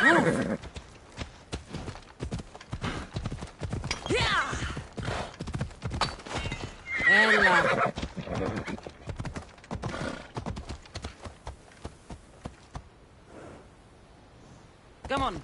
Move! Ella! Come on.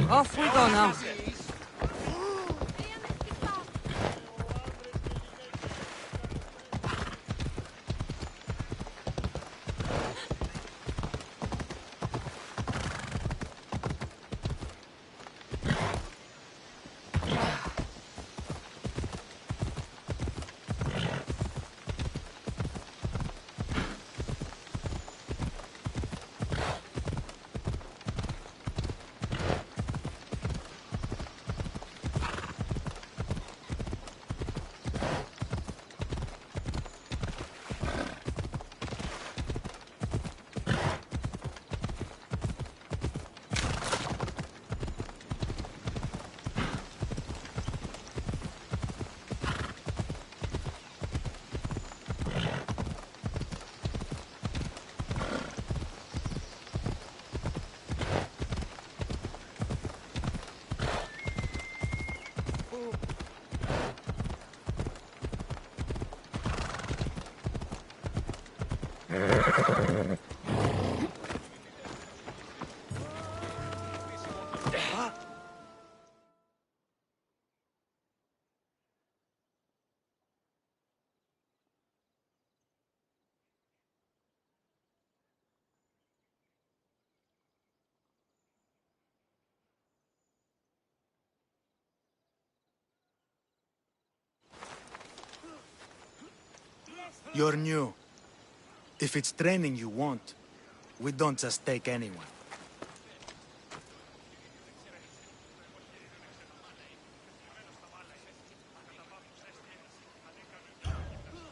Off we go now. You're new. If it's training you want, we don't just take anyone.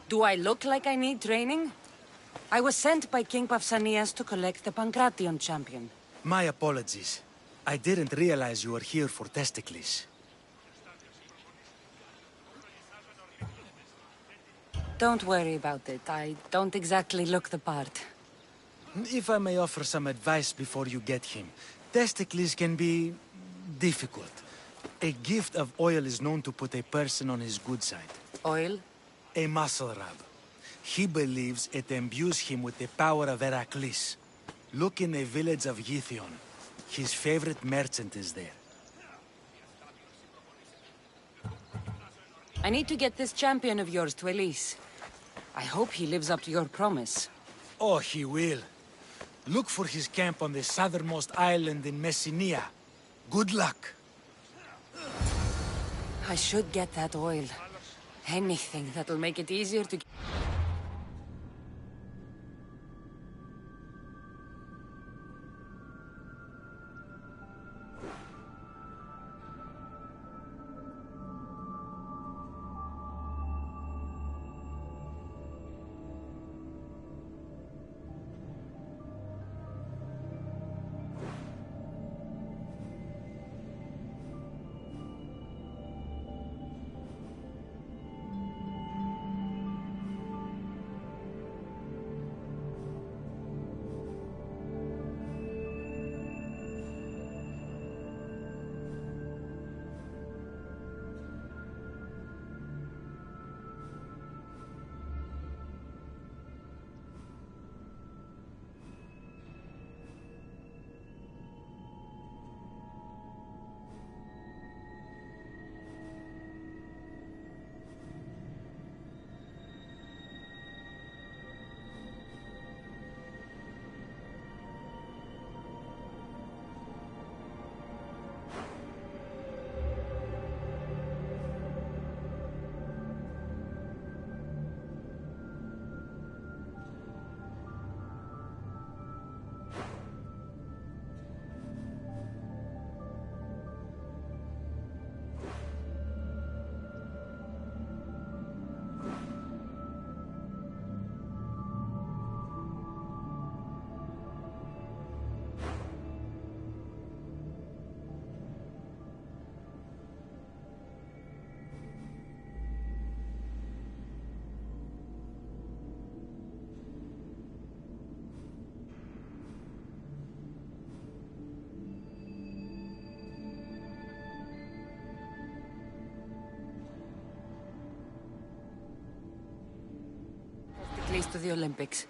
Do I look like I need training? I was sent by King Pausanias to collect the Pancration champion. My apologies. I didn't realize you were here for Testicles. Don't worry about it. I don't exactly look the part. If I may offer some advice before you get him, Testicles can be difficult. A gift of oil is known to put a person on his good side. Oil? A muscle rub. He believes it imbues him with the power of Heracles. Look in the village of Yithion. His favorite merchant is there. I need to get this champion of yours to Elise. I hope he lives up to your promise. Oh, he will. Look for his camp on the southernmost island in Messenia. Good luck. I should get that oil. Anything that'll make it easier to... Here's to the Olympics.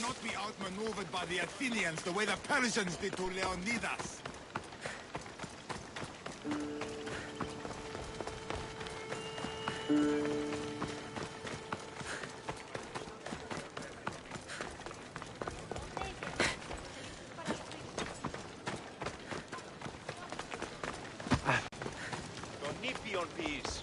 Not be outmaneuvered by the Athenians the way the Persians did to Leonidas. Τον Ήπιον ποιείς.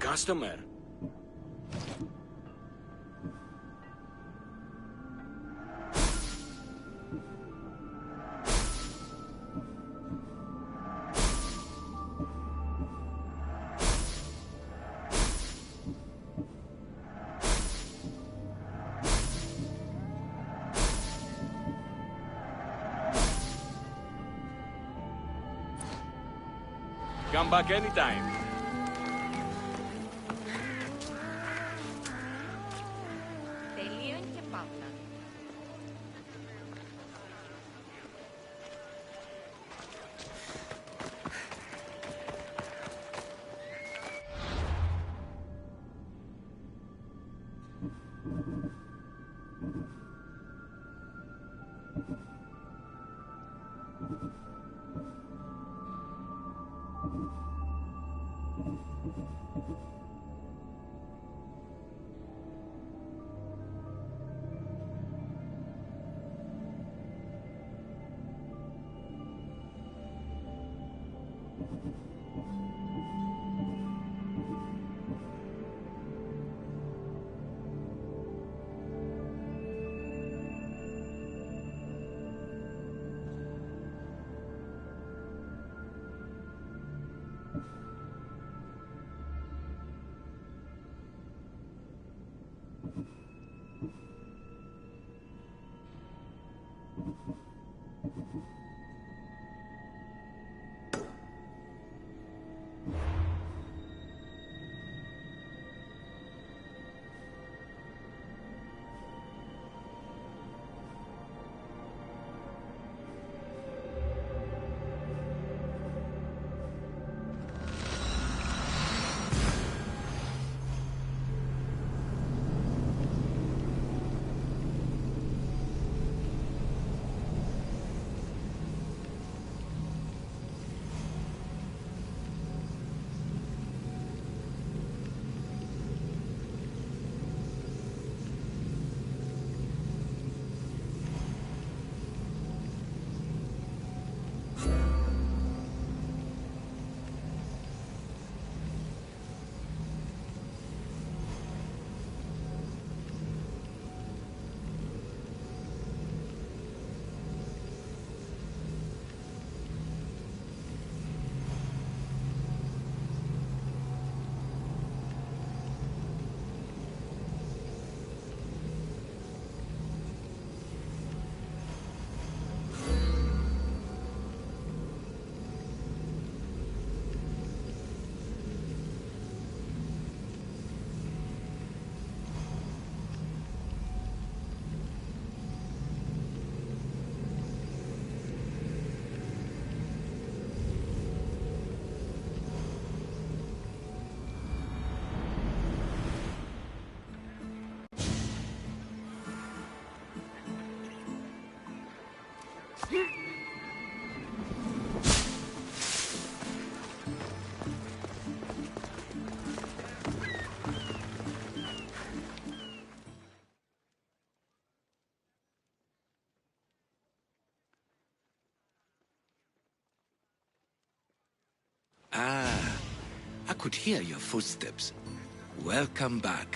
customer. Come back anytime. Τελείων και παύλα. Ah, I could hear your footsteps. Welcome back.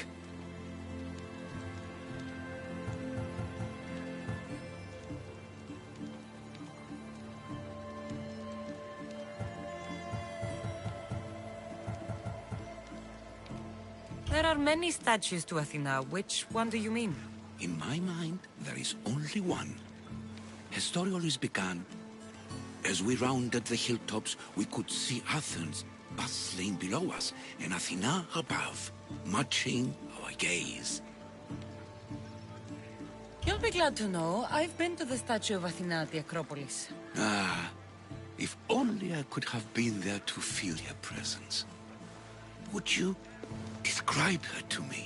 There are many statues to Athena. Which one do you mean? In my mind, there is only one. Her story always began. As we rounded the hilltops, we could see Athens bustling below us and Athena above, matching our gaze. You'll be glad to know I've been to the statue of Athena at the Acropolis. Ah, if only I could have been there to feel her presence. Would you describe her to me?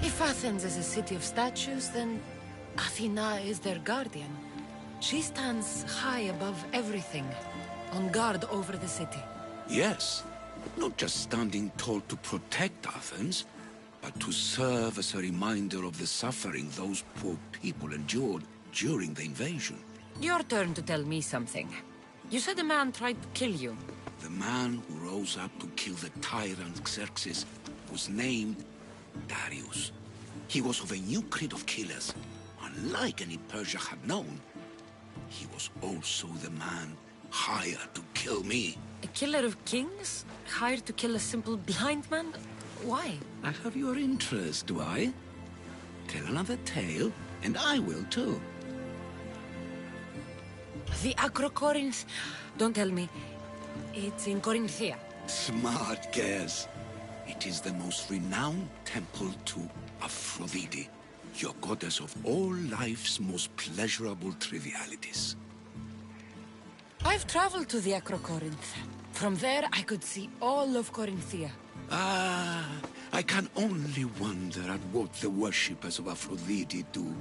If Athens is a city of statues, then Athena is their guardian. She stands high above everything, on guard over the city. Yes, not just standing tall to protect Athens, but to serve as a reminder of the suffering those poor people endured during the invasion. Your turn to tell me something. You said a man tried to kill you. The man who rose up to kill the tyrant Xerxes was named Darius. He was of a new creed of killers, unlike any Persia had known. He was also the man hired to kill me. A killer of kings? Hired to kill a simple blind man? Why? I have your interest, do I? Tell another tale, and I will too. The Acrocorinth? Don't tell me. It's in Corinthia. Smart guess. It is the most renowned temple to Aphrodite, your goddess of all life's most pleasurable trivialities. I've traveled to the Acrocorinth. From there, I could see all of Corinthia. Ah, I can only wonder at what the worshippers of Aphrodite do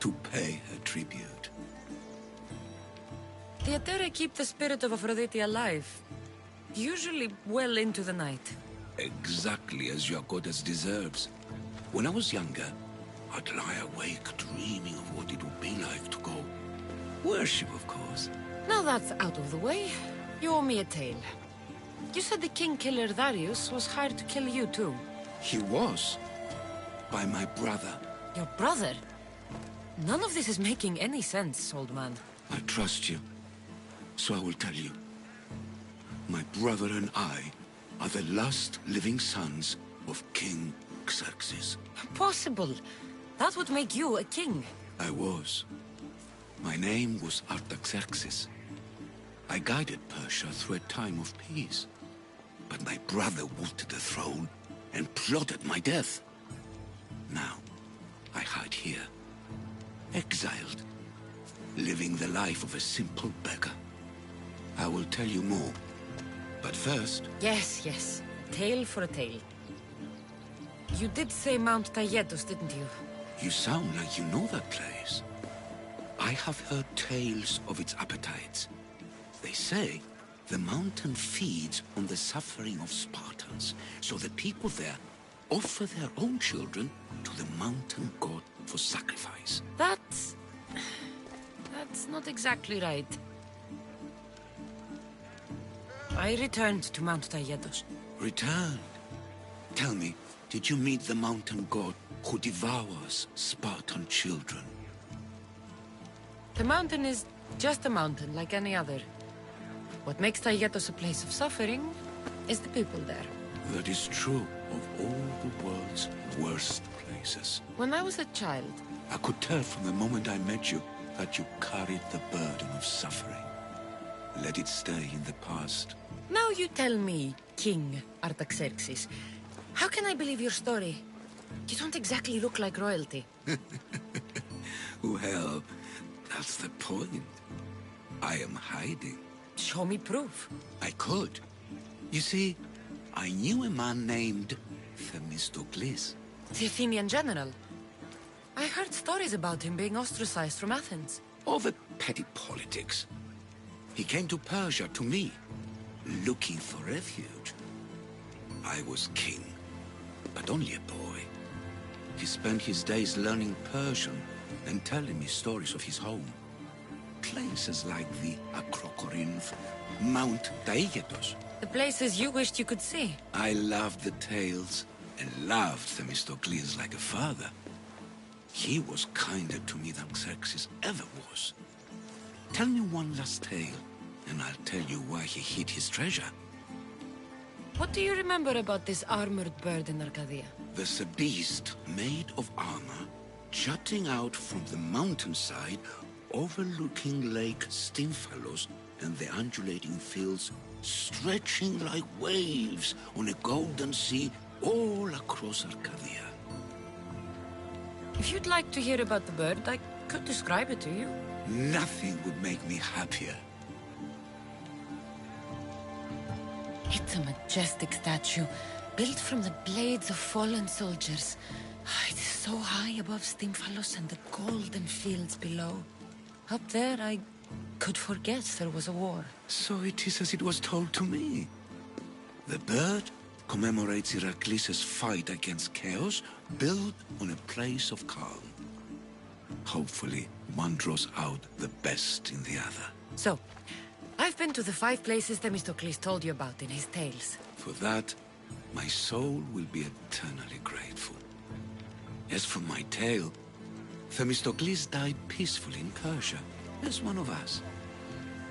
to pay her tribute. The Aetera keep the spirit of Aphrodite alive. Usually well into the night. Exactly as your goddess deserves. When I was younger, I'd lie awake dreaming of what it would be like to go. Worship, of course. Now that's out of the way, you owe me a tale. You said the king killer Darius was hired to kill you too. He was. By my brother. Your brother? None of this is making any sense, old man. I trust you, so I will tell you. My brother and I are the last living sons of King Xerxes. Impossible. That would make you a king. I was. My name was Artaxerxes. I guided Persia through a time of peace. But my brother wanted the throne and plotted my death. Now, I hide here, exiled, living the life of a simple beggar. I will tell you more, but first... Yes. A tale for a tale. You did say Mount Taygetus, didn't you? You sound like you know that place. I have heard tales of its appetites. They say the mountain feeds on the suffering of Spartans, so the people there offer their own children to the mountain god for sacrifice. That's not exactly right. I returned to Mount Taygetus. Returned? Tell me, did you meet the mountain god who devours Spartan children? The mountain is just a mountain, like any other. What makes Taygetus a place of suffering is the people there. That is true of all the world's worst places. When I was a child... I could tell from the moment I met you that you carried the burden of suffering. Let it stay in the past. Now you tell me, King Artaxerxes, how can I believe your story? You don't exactly look like royalty. Well, that's the point. I am hiding. Show me proof. I could. You see, I knew a man named Themistocles. The Athenian general. I heard stories about him being ostracized from Athens. Over petty politics. He came to Persia to me, looking for refuge. I was king, but only a boy. He spent his days learning Persian and telling me stories of his home. Places like the Acrocorinth, Mount Taygetus. The places you wished you could see. I loved the tales and loved Themistocles like a father. He was kinder to me than Xerxes ever was. Tell me one last tale, and I'll tell you why he hid his treasure. What do you remember about this armored bird in Arcadia? There's a beast made of armor, jutting out from the mountainside, overlooking Lake Stymphalos and the undulating fields, stretching like waves on a golden sea all across Arcadia. If you'd like to hear about the bird, I could describe it to you. Nothing would make me happier. It's a majestic statue, built from the blades of fallen soldiers. It is so high above Stymphalos and the golden fields below. Up there, I could forget there was a war. So it is as it was told to me. The bird commemorates Heracles' fight against chaos, built on a place of calm. Hopefully, one draws out the best in the other. So, I've been to the 5 places Themistocles told you about in his tales. For that, my soul will be eternally grateful. As for my tale, Themistocles died peacefully in Persia, as one of us.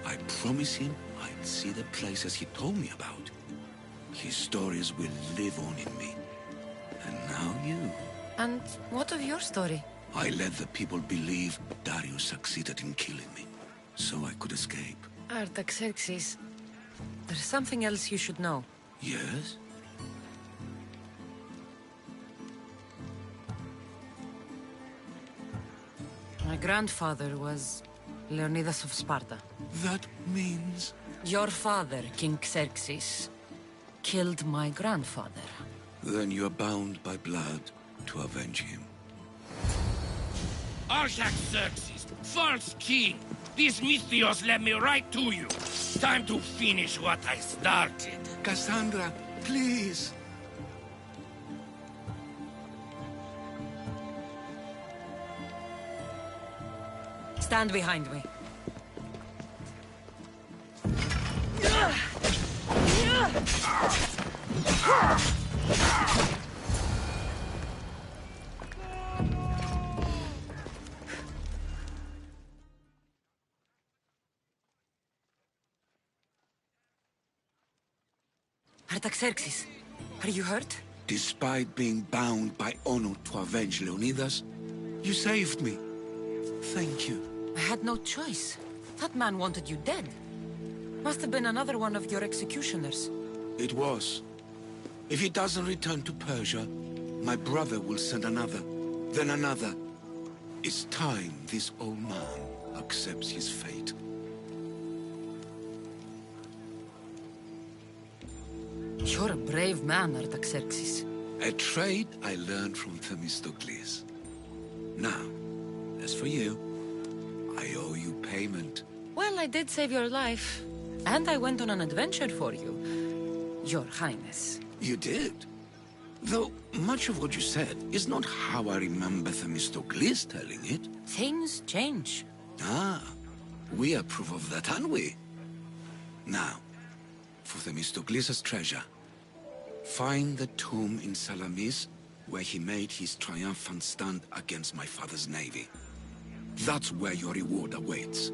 I promise him I'd see the places he told me about. His stories will live on in me. And now you. And what of your story? I let the people believe Darius succeeded in killing me, so I could escape. Artaxerxes, there's something else you should know. Yes? My grandfather was Leonidas of Sparta. That means... Your father, King Xerxes, killed my grandfather. Then you're bound by blood to avenge him. Artaxerxes, false king! These Mythios led me right to you. Time to finish what I started. Cassandra, please! Stand behind me. Artaxerxes, are you hurt? Despite being bound by honor to avenge Leonidas, you saved me. Thank you. I had no choice. That man wanted you dead. Must have been another one of your executioners. It was. If he doesn't return to Persia, my brother will send another, then another. It's time this old man accepts his fate. You're a brave man, Artaxerxes. A trait I learned from Themistocles. Now, as for you, I owe you payment. Well, I did save your life. And I went on an adventure for you, Your Highness. You did? Though much of what you said is not how I remember Themistocles telling it. Things change. Ah, we approve of that, aren't we? Now, for Themistocles' treasure, find the tomb in Salamis where he made his triumphant stand against my father's navy. That's where your reward awaits.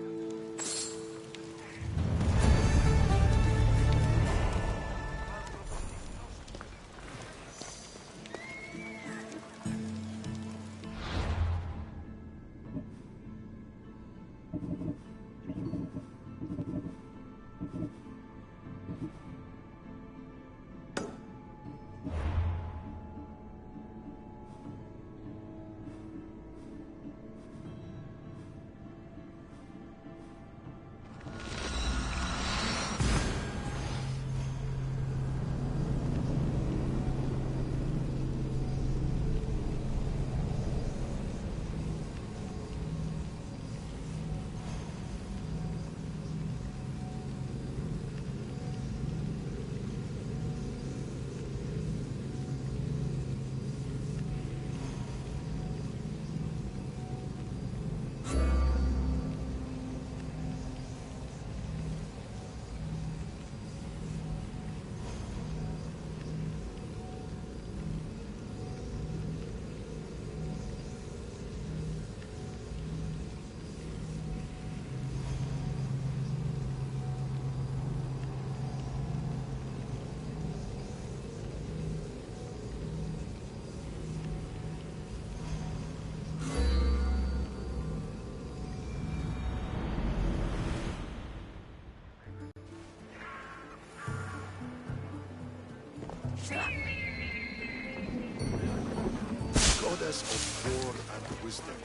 Goddess of war and wisdom,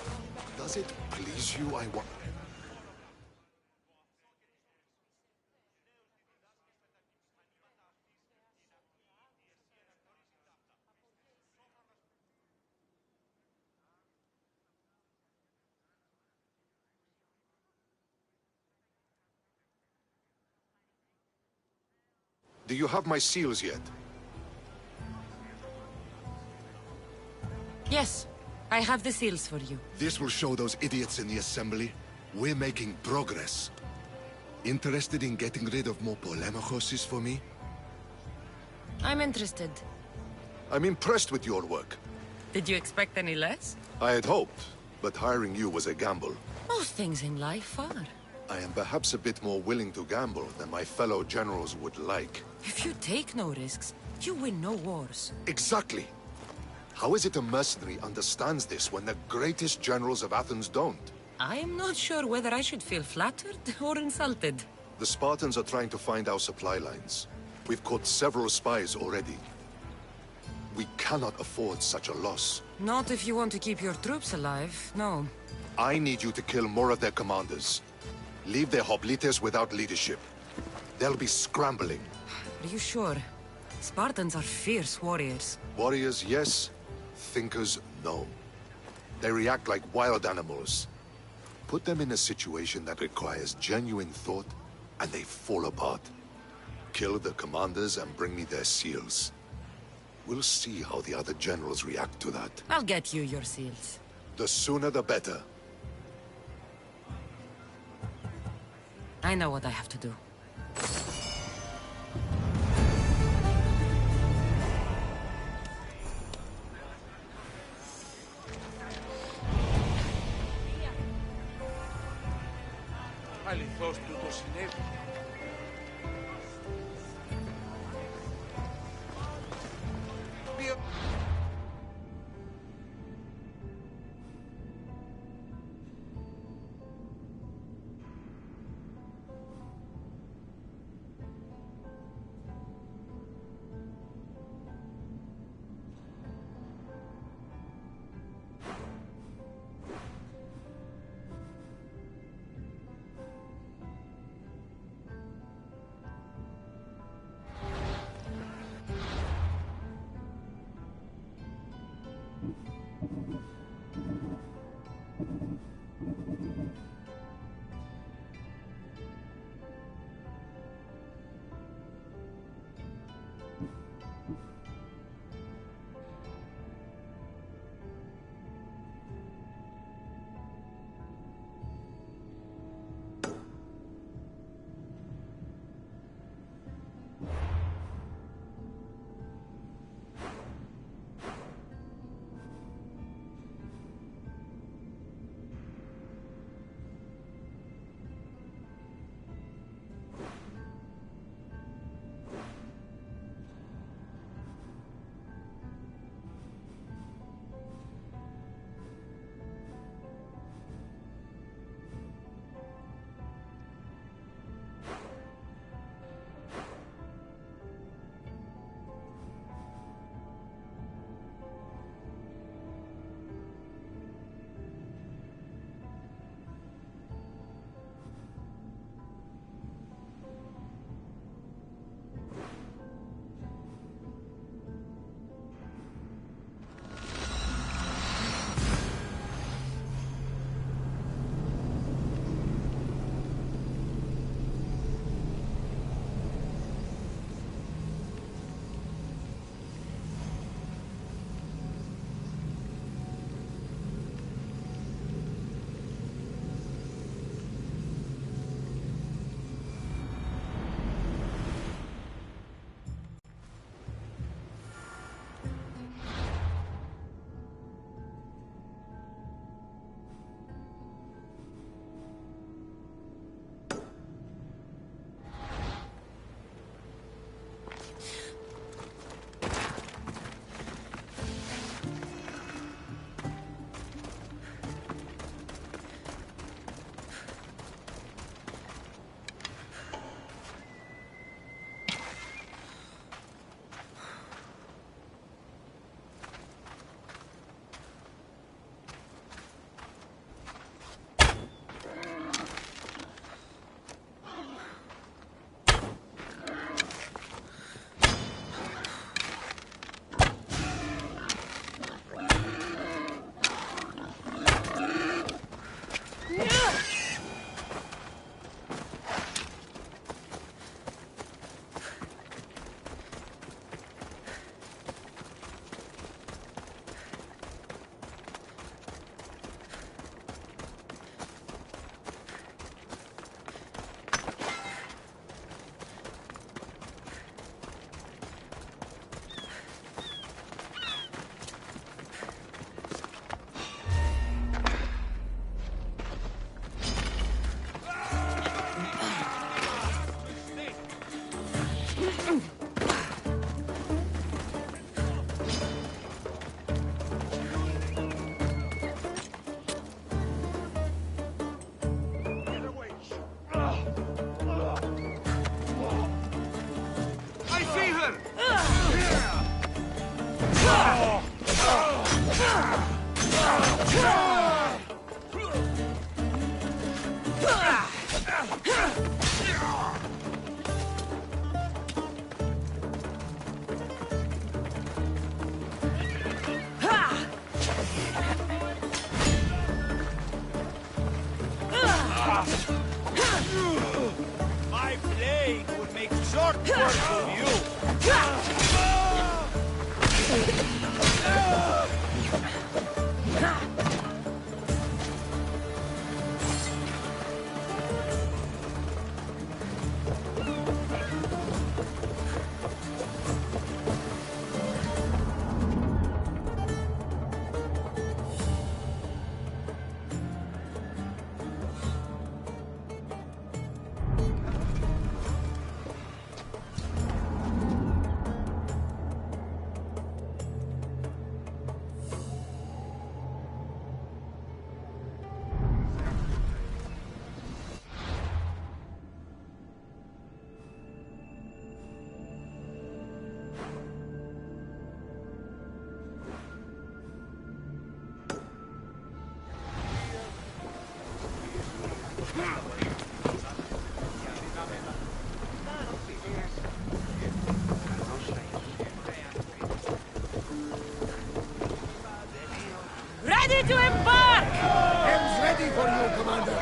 does it please you I want... Do you have my seals yet? Yes, I have the seals for you. This will show those idiots in the assembly we're making progress. Interested in getting rid of more polemachoses for me? I'm interested. I'm impressed with your work. Did you expect any less? I had hoped, but hiring you was a gamble. Most things in life are. I am perhaps a bit more willing to gamble than my fellow generals would like. If you take no risks, you win no wars. Exactly. How is it a mercenary understands this when the greatest generals of Athens don't? I am not sure whether I should feel flattered or insulted. The Spartans are trying to find our supply lines. We've caught several spies already. We cannot afford such a loss. Not if you want to keep your troops alive, no. I need you to kill more of their commanders. Leave their hoplites without leadership. They'll be scrambling. Are you sure? Spartans are fierce warriors. Warriors, yes. Thinkers, no. They react like wild animals. Put them in a situation that requires genuine thought, and they fall apart. Kill the commanders and bring me their seals. We'll see how the other generals react to that. I'll get you your seals. The sooner the better. I know what I have to do. Αληθώς τούτο συνέβη. My blade will make short work of you. Ready to embark! Helm's ready for you, Commander.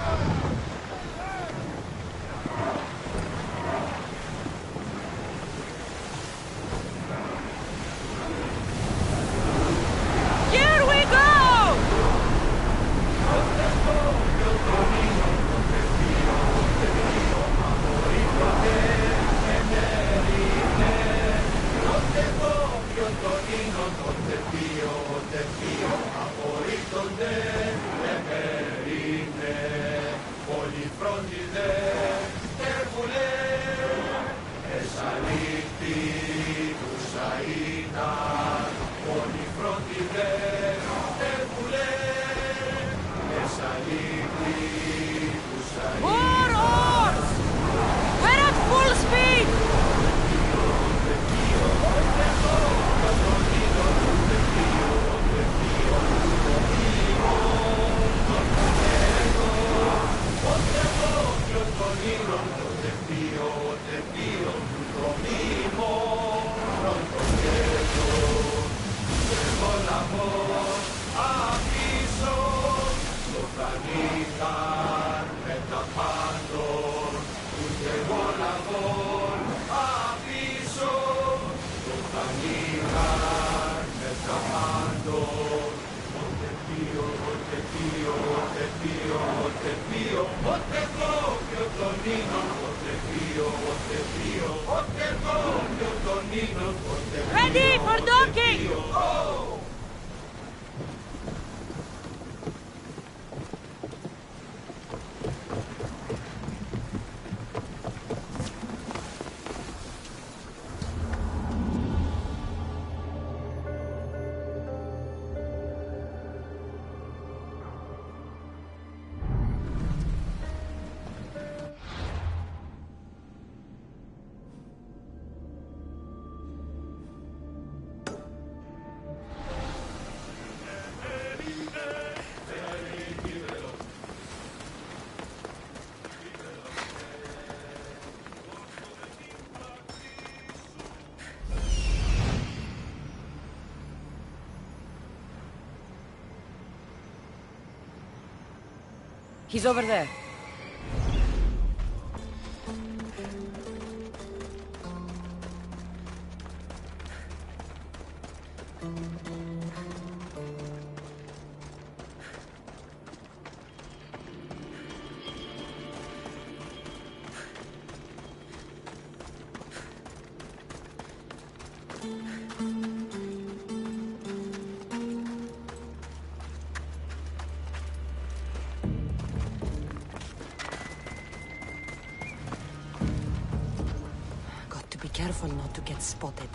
Here we go! More oars! We're at full speed! Ready for docking! He's over there. careful not to get spotted.